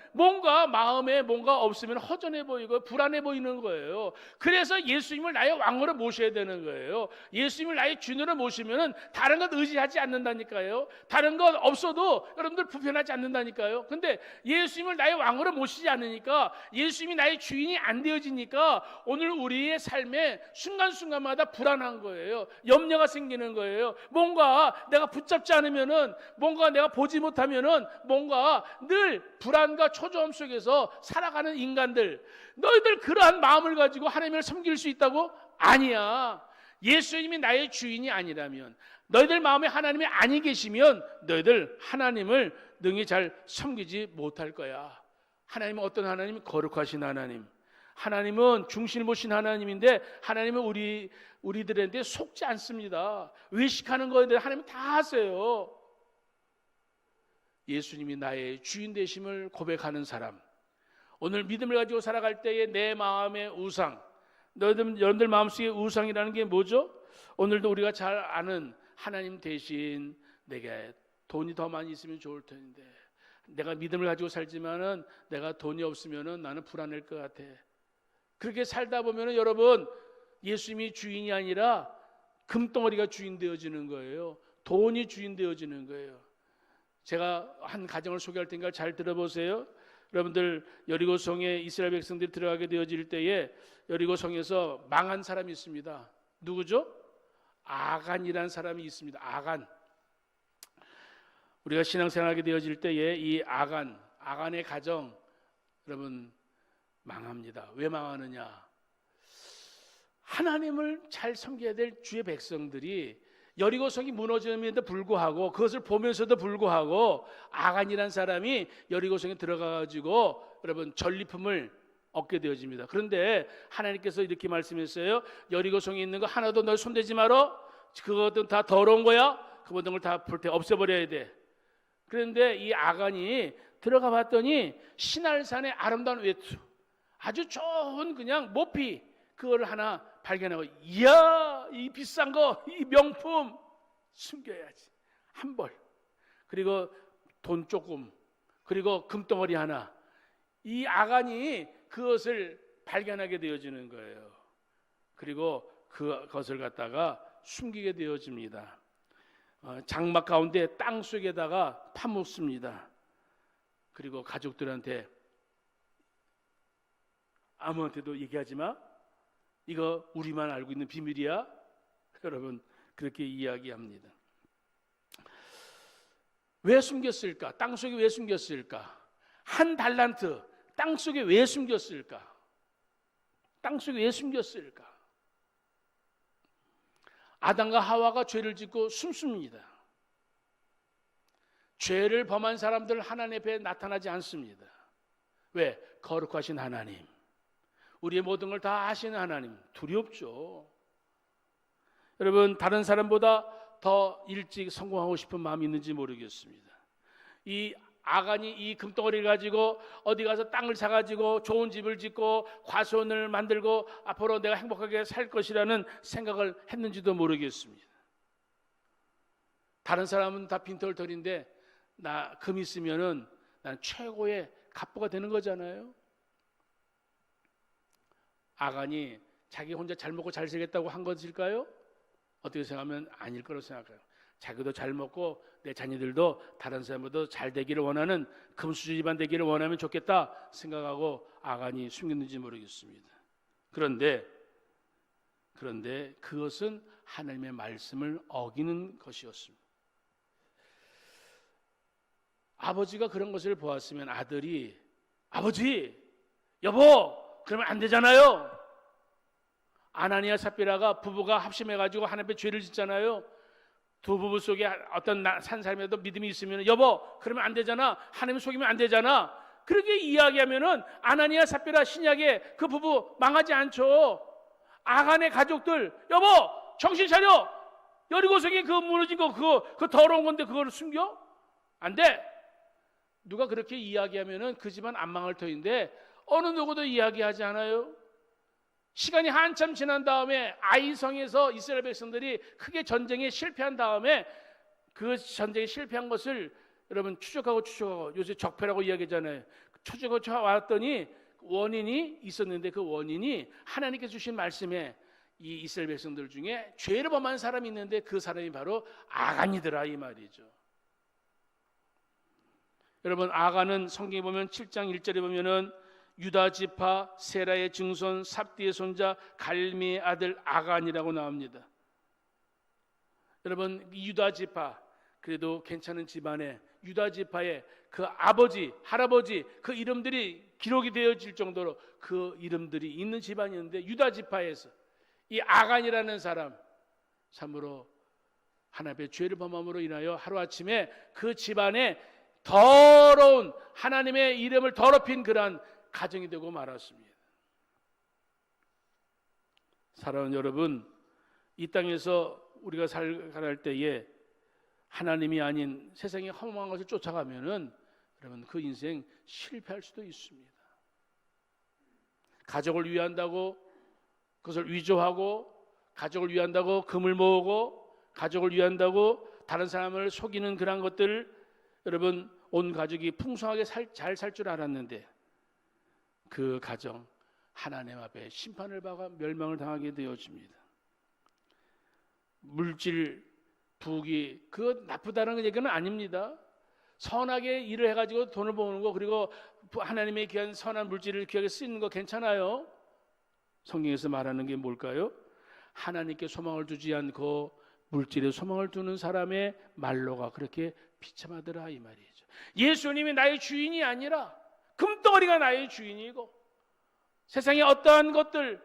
마음에 뭔가 없으면 허전해 보이고 불안해 보이는 거예요. 그래서 예수님을 나의 왕으로 모셔야 되는 거예요. 예수님을 나의 주인으로 모시면은 다른 것 의지하지 않는다니까요. 다른 것 없어도 여러분들 불편하지 않는다니까요. 근데 예수님을 나의 왕으로 모시지 않으니까, 예수님이 나의 주인이 안 되어지니까 오늘 우리의 삶에 순간순간마다 불안한 거예요. 염려가 생기는 거예요. 뭔가 내가 붙잡지 않으면은, 뭔가 내가 보지 못하면은, 뭔가 늘 불안과 초조함 속에서 살아가는 인간들, 너희들 그러한 마음을 가지고 하나님을 섬길 수 있다고? 아니야. 예수님이 나의 주인이 아니라면, 너희들 마음에 하나님이 아니 계시면 너희들 하나님을 능히 잘 섬기지 못할 거야. 하나님은 어떤 하나님? 거룩하신 하나님. 하나님은 중심을 보신 하나님인데, 하나님은 우리들한테 속지 않습니다. 외식하는 거에 대해 하나님은 다 하세요. 예수님이 나의 주인 되심을 고백하는 사람, 오늘 믿음을 가지고 살아갈 때에 내 마음의 우상, 여러분들 마음속에 우상이라는 게 뭐죠? 오늘도 우리가 잘 아는 하나님 대신 내게 돈이 더 많이 있으면 좋을 텐데, 내가 믿음을 가지고 살지만은 내가 돈이 없으면은 나는 불안할 것 같아. 그렇게 살다 보면은 여러분, 예수님이 주인이 아니라 금덩어리가 주인 되어지는 거예요. 돈이 주인 되어지는 거예요. 제가 한 가정을 소개할 테니까 잘 들어보세요. 여러분들, 여리고성에 이스라엘 백성들이 들어가게 되어질 때에 여리고성에서 망한 사람이 있습니다. 누구죠? 아간이라는 사람이 있습니다. 아간. 우리가 신앙생활하게 되어질 때에 이 아간의 가정, 여러분, 망합니다. 왜 망하느냐? 하나님을 잘 섬겨야 될 주의 백성들이 여리고성이 무너짐에도 불구하고, 그것을 보면서도 불구하고 아간이라는 사람이 여리고성에 들어가가지고 여러분 전리품을 얻게 되어집니다. 그런데 하나님께서 이렇게 말씀했어요. 여리고성에 있는 거 하나도 너 손대지 마라. 그것들은 다 더러운 거야. 그 모든 걸 다 불태 없애버려야 돼. 그런데 이 아간이 들어가 봤더니 신할산의 아름다운 외투, 아주 좋은 그냥 모피, 그걸 하나 발견하고, 이야, 이 비싼 거, 이 명품 숨겨야지. 한 벌. 그리고 돈 조금. 그리고 금덩어리 하나. 이 아간이 그것을 발견하게 되어지는 거예요. 그리고 그것을 갖다가 숨기게 되어집니다. 장막 가운데 땅 속에다가 파묻습니다. 그리고 가족들한테 아무한테도 얘기하지 마. 이거 우리만 알고 있는 비밀이야. 여러분, 그렇게 이야기합니다. 왜 숨겼을까? 땅 속에 왜 숨겼을까? 한 달란트 땅 속에 왜 숨겼을까? 땅 속에 왜 숨겼을까? 아담과 하와가 죄를 짓고 숨습니다. 죄를 범한 사람들 하나님 앞에 나타나지 않습니다. 왜? 거룩하신 하나님, 우리의 모든 걸 다 아시는 하나님, 두렵죠. 여러분, 다른 사람보다 더 일찍 성공하고 싶은 마음이 있는지 모르겠습니다. 이 아간이 이 금덩어리를 가지고 어디 가서 땅을 사가지고 좋은 집을 짓고 과수원을 만들고 앞으로 내가 행복하게 살 것이라는 생각을 했는지도 모르겠습니다. 다른 사람은 다 빈털털인데 나 금 있으면은 난 최고의 갑부가 되는 거잖아요. 아간이 자기 혼자 잘 먹고 잘 살겠다고 한 것일까요? 어떻게 생각하면 아닐 거라고 생각해요. 자기도 잘 먹고 내 자녀들도 다른 사람보다 잘 되기를 원하는, 금수저 집안 되기를 원하면 좋겠다 생각하고 아간이 숨겼는지 모르겠습니다. 그런데 그것은 하나님의 말씀을 어기는 것이었습니다. 아버지가 그런 것을 보았으면 아들이, 아버지, 여보, 그러면 안 되잖아요. 아나니아 삽비라가 부부가 합심해가지고 하나님 앞에 죄를 짓잖아요. 두 부부 속에 어떤 산 사람이라도 믿음이 있으면, 여보, 그러면 안 되잖아. 하나님 속이면 안 되잖아. 그렇게 이야기하면은 아나니아 삽비라 신약에 그 부부 망하지 않죠. 아간의 가족들, 여보, 정신 차려. 여리고성에 그 무너진 거, 그거 더러운 건데 그거를 숨겨? 안 돼. 누가 그렇게 이야기하면은 그 집안 안 망할 터인데 어느 누구도 이야기하지 않아요. 시간이 한참 지난 다음에 아이성에서 이스라엘 백성들이 크게 전쟁에 실패한 다음에 그 전쟁에 실패한 것을 여러분 추적하고 요새 적폐라고 이야기하잖아요. 추적하고 왔더니 원인이 있었는데 그 원인이 하나님께서 주신 말씀에 이 이스라엘 백성들 중에 죄를 범한 사람이 있는데 그 사람이 바로 아간이더라 이 말이죠. 여러분, 아간은 성경에 보면 7장 1절에 보면은 유다 지파 세라의 증손 삽디의 손자 갈미의 아들 아간이라고 나옵니다. 여러분, 유다 지파, 그래도 괜찮은 집안에 유다 지파의 그 아버지, 할아버지 그 이름들이 기록이 되어질 정도로 그 이름들이 있는 집안이었는데 유다 지파에서 이 아간이라는 사람, 참으로 하나님의 죄를 범함으로 인하여 하루아침에 그 집안에 더러운 하나님의 이름을 더럽힌 그러한 가정이 되고 말았습니다. 사랑하는 여러분, 이 땅에서 우리가 살아갈 때에 하나님이 아닌 세상의 허망한 것을 쫓아가면은 여러분 그 인생 실패할 수도 있습니다. 가족을 위한다고 그것을 위조하고, 가족을 위한다고 금을 모으고, 가족을 위한다고 다른 사람을 속이는 그런 것들, 여러분 온 가족이 풍성하게 잘 살 줄 알았는데 그 가정 하나님 앞에 심판을 받아 멸망을 당하게 되어집니다. 물질, 부귀, 그거 나쁘다는 얘기는 아닙니다. 선하게 일을 해가지고 돈을 버는 거, 그리고 하나님의 귀한 선한 물질을 귀하게 쓰는 거 괜찮아요. 성경에서 말하는 게 뭘까요? 하나님께 소망을 두지 않고 물질에 소망을 두는 사람의 말로가 그렇게 비참하더라, 이 말이죠. 예수님이 나의 주인이 아니라 금덩어리가 나의 주인이고, 세상의 어떠한 것들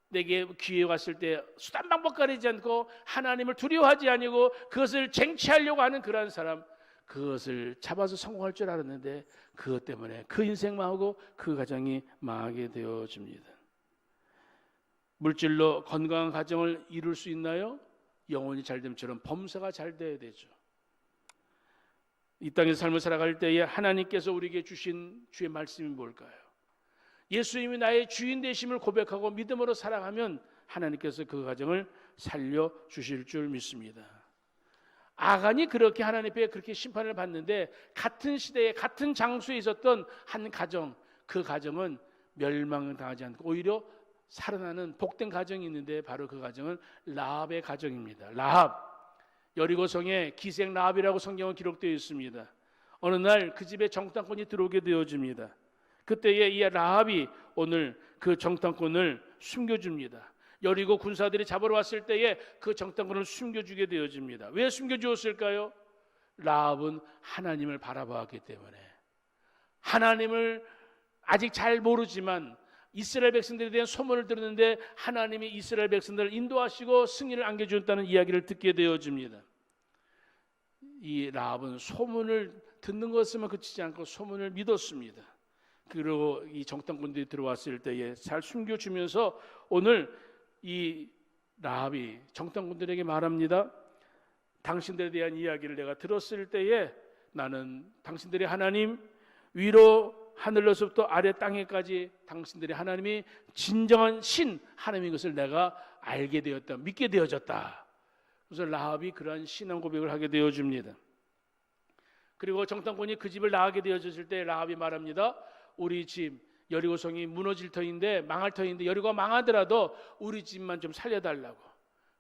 내게 기회 왔을 때 수단 방법 가리지 않고 하나님을 두려워하지 아니고 그것을 쟁취하려고 하는 그러한 사람, 그것을 잡아서 성공할 줄 알았는데 그것 때문에 그 인생 망하고 그 가정이 망하게 되어집니다. 물질로 건강한 가정을 이룰 수 있나요? 영혼이 잘됨처럼 범사가 잘 돼야 되죠. 이 땅에서 삶을 살아갈 때에 하나님께서 우리에게 주신 주의 말씀이 뭘까요? 예수님이 나의 주인 되심을 고백하고 믿음으로 살아가면 하나님께서 그 가정을 살려주실 줄 믿습니다. 아간이 그렇게 하나님 앞에 그렇게 심판을 받는데 같은 시대에 같은 장소에 있었던 한 가정, 그 가정은 멸망을 당하지 않고 오히려 살아나는 복된 가정이 있는데 바로 그 가정은 라합의 가정입니다. 라합, 여리고성에 기생 라합이라고 성경은 기록되어 있습니다. 어느 날 그 집에 정탐꾼이 들어오게 되어집니다. 그때에 이 라합이 오늘 그 정탐꾼을 숨겨줍니다. 여리고 군사들이 잡으러 왔을 때에 그 정탐꾼을 숨겨주게 되어집니다. 왜 숨겨주었을까요? 라합은 하나님을 바라보았기 때문에, 하나님을 아직 잘 모르지만 이스라엘 백성들에 대한 소문을 들었는데 하나님이 이스라엘 백성들을 인도하시고 승리를 안겨주었다는 이야기를 듣게 되어집니다. 이 라합은 소문을 듣는 것에만 그치지 않고 소문을 믿었습니다. 그리고 이 정탐꾼들이 들어왔을 때에 잘 숨겨주면서 오늘 이 라합이 정탐꾼들에게 말합니다. 당신들에 대한 이야기를 내가 들었을 때에 나는 당신들의 하나님, 위로 하늘로서부터 아래 땅에까지 당신들의 하나님이 진정한 신 하나님인 것을 내가 알게 되었다, 믿게 되어졌다. 그래서 라합이 그러한 신앙 고백을 하게 되어집니다. 그리고 정탐꾼이 그 집을 나가게 되어졌을 때 라합이 말합니다. 우리 집 여리고성이 무너질 터인데, 망할 터인데 여리고가 망하더라도 우리 집만 좀 살려달라고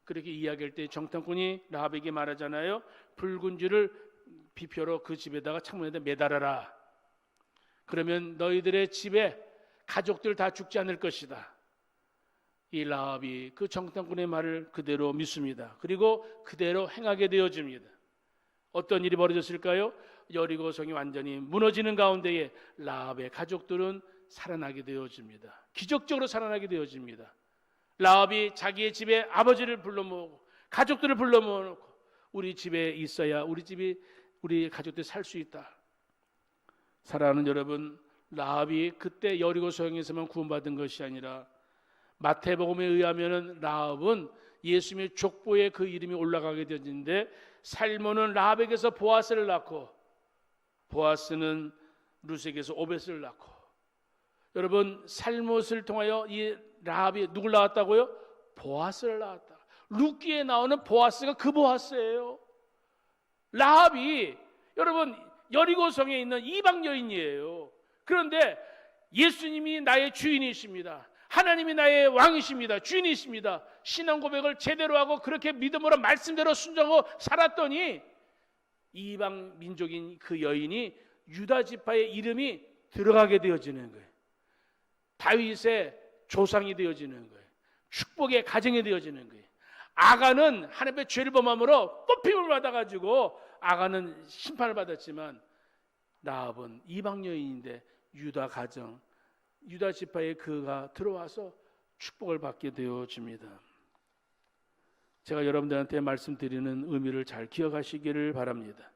그렇게 이야기할 때 정탐꾼이 라합에게 말하잖아요. 붉은 줄을 비표로 그 집에다가 창문에다 매달아라. 그러면 너희들의 집에 가족들 다 죽지 않을 것이다. 이 라합이 그 정탐꾼의 말을 그대로 믿습니다. 그리고 그대로 행하게 되어집니다. 어떤 일이 벌어졌을까요? 여리고성이 완전히 무너지는 가운데에 라합의 가족들은 살아나게 되어집니다. 기적적으로 살아나게 되어집니다. 라합이 자기의 집에 아버지를 불러 모으고 가족들을 불러 모으고 우리 집에 있어야 우리 가족들이 살 수 있다. 사랑하는 여러분, 라합이 그때 여리고성에서만 구원받은 것이 아니라 마태복음에 의하면은 라합은 예수님의 족보에 그 이름이 올라가게 되었는데, 살몬은 라합에게서 보아스를 낳고 보아스는 룻에게서 오벳을 낳고, 여러분 살못을 통하여 이 라합이 누굴 낳았다고요? 보아스를 낳았다. 룻기에 나오는 보아스가 그 보아스예요. 라합이 여러분 여리고성에 있는 이방 여인이에요. 그런데 예수님이 나의 주인이십니다. 하나님이 나의 왕이십니다. 주인이십니다. 신앙 고백을 제대로 하고 그렇게 믿음으로 말씀대로 순종하고 살았더니 이방 민족인 그 여인이 유다 지파의 이름이 들어가게 되어지는 거예요. 다윗의 조상이 되어지는 거예요. 축복의 가정이 되어지는 거예요. 아간은 하나님의 죄를 범함으로 뽑힘을 받아가지고 아간은 심판을 받았지만 라합은 이방 여인인데 유다 가정, 유다 지파에 그가 들어와서 축복을 받게 되어집니다. 제가 여러분들한테 말씀드리는 의미를 잘 기억하시기를 바랍니다.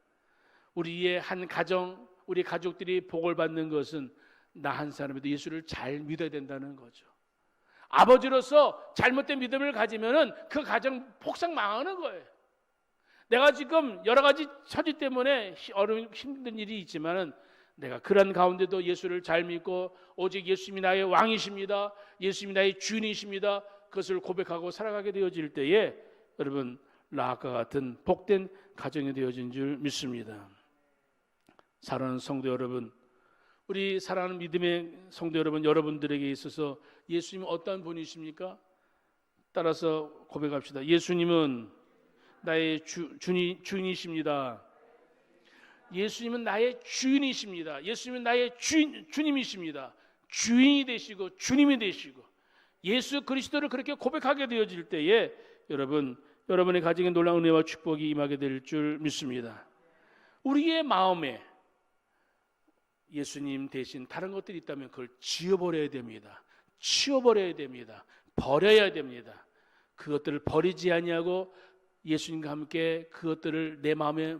우리의 한 가정, 우리 가족들이 복을 받는 것은 나 한 사람에도 예수를 잘 믿어야 된다는 거죠. 아버지로서 잘못된 믿음을 가지면은 그 가정 폭삭 망하는 거예요. 내가 지금 여러 가지 처지 때문에 힘든 일이 있지만은 내가 그런 가운데도 예수를 잘 믿고 오직 예수님이 나의 왕이십니다, 예수님이 나의 주인이십니다, 그것을 고백하고 살아가게 되어질 때에 여러분 라합과 같은 복된 가정이 되어진 줄 믿습니다. 사랑하는 성도 여러분, 우리 사랑하는 믿음의 성도 여러분, 여러분들에게 있어서 예수님은 어떤 분이십니까? 따라서 고백합시다. 예수님은 나의 주인이십니다. 예수님은 나의 주인이십니다. 예수님은 나의 주님이십니다. 주인이 되시고 주님이 되시고 예수 그리스도를 그렇게 고백하게 되어질 때에 여러분의 가정에 놀라운 은혜와 축복이 임하게 될 줄 믿습니다. 우리의 마음에 예수님 대신 다른 것들이 있다면 그걸 지워버려야 됩니다. 치워버려야 됩니다. 버려야 됩니다. 그것들을 버리지 아니하고 예수님과 함께 그것들을 내 마음에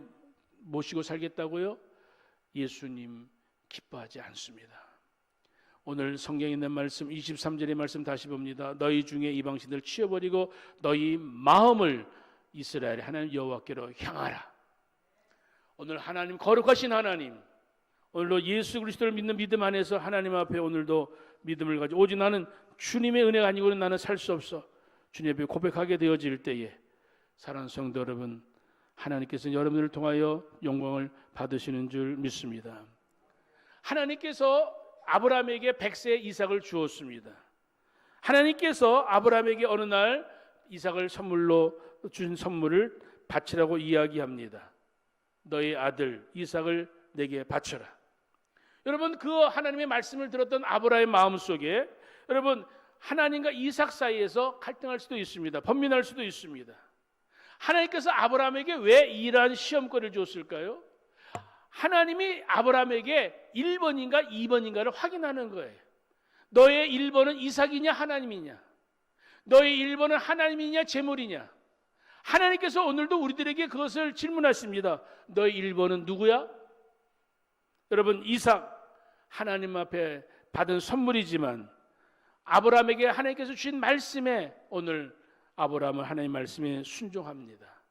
모시고 살겠다고요? 예수님 기뻐하지 않습니다. 오늘 성경에 있는 말씀 23절의 말씀 다시 봅니다. 너희 중에 이방신을 치워버리고 너희 마음을 이스라엘의 하나님 여호와께로 향하라. 오늘 하나님, 거룩하신 하나님, 오늘도 예수 그리스도를 믿는 믿음 안에서 하나님 앞에 오늘도 믿음을 가지고 오직 나는 주님의 은혜가 아니고는 나는 살 수 없어, 주님 앞에 고백하게 되어질 때에 사랑하는 성도 여러분, 하나님께서 여러분을 통하여 영광을 받으시는 줄 믿습니다. 하나님께서 아브라함에게 100세의 이삭을 주었습니다. 하나님께서 아브라함에게 어느 날 이삭을 선물로 준 선물을 바치라고 이야기합니다. 너의 아들 이삭을 내게 바쳐라. 여러분, 그 하나님의 말씀을 들었던 아브라함의 마음속에 여러분 하나님과 이삭 사이에서 갈등할 수도 있습니다. 번민할 수도 있습니다. 하나님께서 아브라함에게 왜 이러한 시험거리를 줬을까요? 하나님이 아브라함에게 1번인가 2번인가를 확인하는 거예요. 너의 1번은 이삭이냐 하나님이냐, 너의 1번은 하나님이냐 재물이냐. 하나님께서 오늘도 우리들에게 그것을 질문하십니다. 너의 1번은 누구야? 여러분, 이삭 하나님 앞에 받은 선물이지만 아브라함에게 하나님께서 주신 말씀에 오늘 아브라함은 하나님의 말씀에 순종합니다.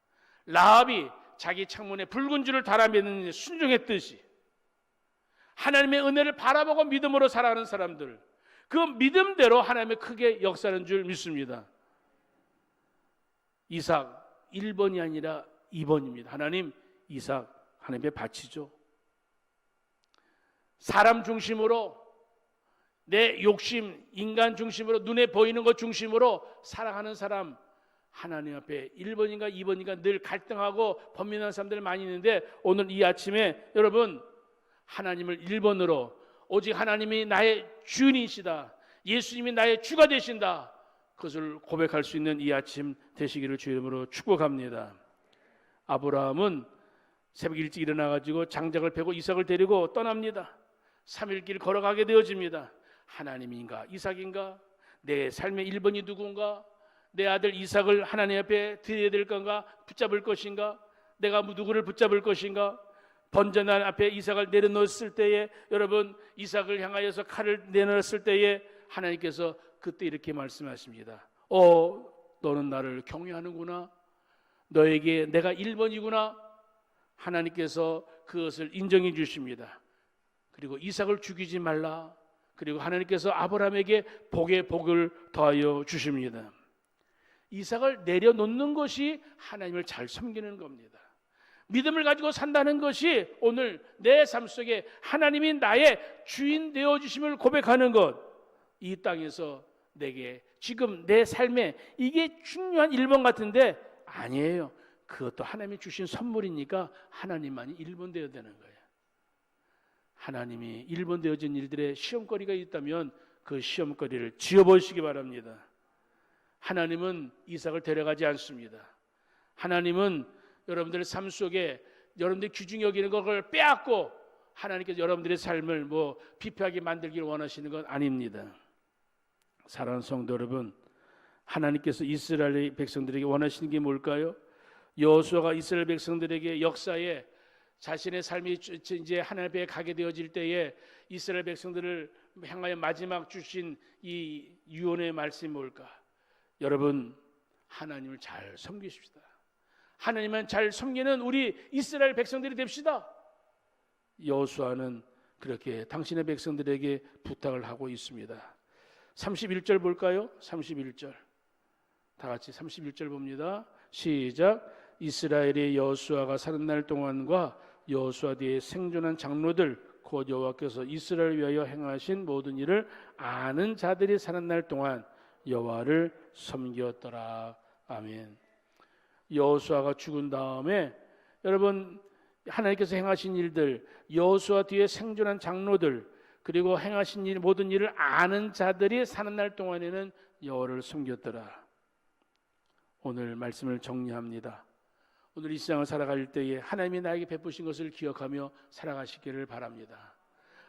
라합이 자기 창문에 붉은 줄을 달아매는 순종했듯이 하나님의 은혜를 바라보고 믿음으로 살아가는 사람들, 그 믿음대로 하나님의 크게 역사하는 줄 믿습니다. 이삭 1번이 아니라 2번입니다. 하나님, 이삭 하나님께 바치죠. 사람 중심으로, 내 욕심, 인간 중심으로, 눈에 보이는 것 중심으로 살아가는 사람, 하나님 앞에 1번인가 2번인가 늘 갈등하고 번민한 사람들 많이 있는데 오늘 이 아침에 여러분 하나님을 1번으로, 오직 하나님이 나의 주인이시다, 예수님이 나의 주가 되신다, 그것을 고백할 수 있는 이 아침 되시기를 주의 이름으로 축복합니다. 아브라함은 새벽 일찍 일어나가지고 장작을 베고 이삭을 데리고 떠납니다. 3일 길 걸어가게 되어집니다. 하나님인가 이삭인가, 내 삶의 1번이 누군가, 내 아들 이삭을 하나님 앞에 드려야 될 건가, 붙잡을 것인가, 내가 누구를 붙잡을 것인가. 번제단 앞에 이삭을 내려놓았을 때에 여러분 이삭을 향하여서 칼을 내놓았을 때에 하나님께서 그때 이렇게 말씀하십니다. 너는 나를 경외하는구나, 너에게 내가 1번이구나. 하나님께서 그것을 인정해 주십니다. 그리고 이삭을 죽이지 말라. 그리고 하나님께서 아브라함에게 복의 복을 더하여 주십니다. 이삭을 내려놓는 것이 하나님을 잘 섬기는 겁니다. 믿음을 가지고 산다는 것이 오늘 내 삶 속에 하나님이 나의 주인 되어주심을 고백하는 것, 이 땅에서 내게 지금 내 삶에 이게 중요한 1번 같은데 아니에요. 그것도 하나님이 주신 선물이니까 하나님만이 1번 되어야 되는 거예요. 하나님이 1번 되어진 일들의 시험거리가 있다면 그 시험거리를 지어보시기 바랍니다. 하나님은 이삭을 데려가지 않습니다. 하나님은 여러분들의 삶 속에 여러분들이 귀중히 여기는 것을 빼앗고 하나님께서 여러분들의 삶을 피폐하게 만들기를 원하시는 건 아닙니다. 사랑하는 성도 여러분, 하나님께서 이스라엘 백성들에게 원하시는 게 뭘까요? 여호수아가 이스라엘 백성들에게 역사에 자신의 삶이 이제 하나님 앞에 가게 되어질 때에 이스라엘 백성들을 향하여 마지막 주신 이 유언의 말씀이 뭘까? 여러분, 하나님을 잘 섬기십시다. 하나님만 잘 섬기는 우리 이스라엘 백성들이 됩시다. 여호수아는 그렇게 당신의 백성들에게 부탁을 하고 있습니다. 31절 볼까요? 31절. 다 같이 31절 봅니다. 시작. 이스라엘의 여호수아가 사는 날 동안과 여호수아 뒤에 생존한 장로들 곧 여호와께서 이스라엘을 위하여 행하신 모든 일을 아는 자들이 사는 날 동안 여호와를 섬겼더라. 아멘. 여호수아가 죽은 다음에 여러분 하나님께서 행하신 일들, 여호수아 뒤에 생존한 장로들, 그리고 행하신 일, 모든 일을 아는 자들이 사는 날 동안에는 여호와를 섬겼더라. 오늘 말씀을 정리합니다. 오늘 이 세상을 살아갈 때에 하나님이 나에게 베푸신 것을 기억하며 살아가시기를 바랍니다.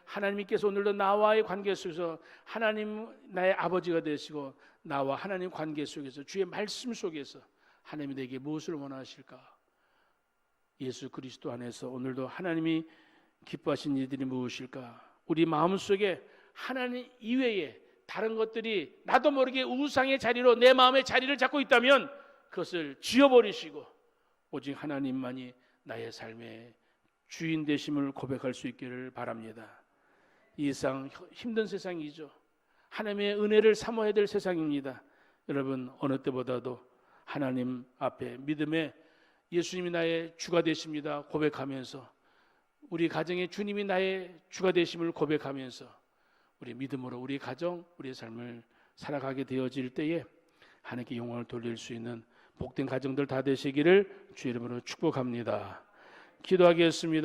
하나님께서 오늘도 나와의 관계 속에서 하나님 나의 아버지가 되시고 나와 하나님 관계 속에서 주의 말씀 속에서 하나님이 내게 무엇을 원하실까? 예수 그리스도 안에서 오늘도 하나님이 기뻐하신 일들이 무엇일까? 우리 마음속에 하나님 이외에 다른 것들이 나도 모르게 우상의 자리로 내 마음의 자리를 잡고 있다면 그것을 지워버리시고 오직 하나님만이 나의 삶의 주인 되심을 고백할 수 있기를 바랍니다. 이 세상 힘든 세상이죠. 하나님의 은혜를 사모해야 될 세상입니다. 여러분 어느 때보다도 하나님 앞에 믿음의 예수님이 나의 주가 되십니다 고백하면서 우리 가정의 주님이 나의 주가 되심을 고백하면서 우리 믿음으로 우리 가정, 우리의 삶을 살아가게 되어질 때에 하나님께 영광을 돌릴 수 있는 복된 가정들 다 되시기를 주의 이름으로 축복합니다. 기도하겠습니다.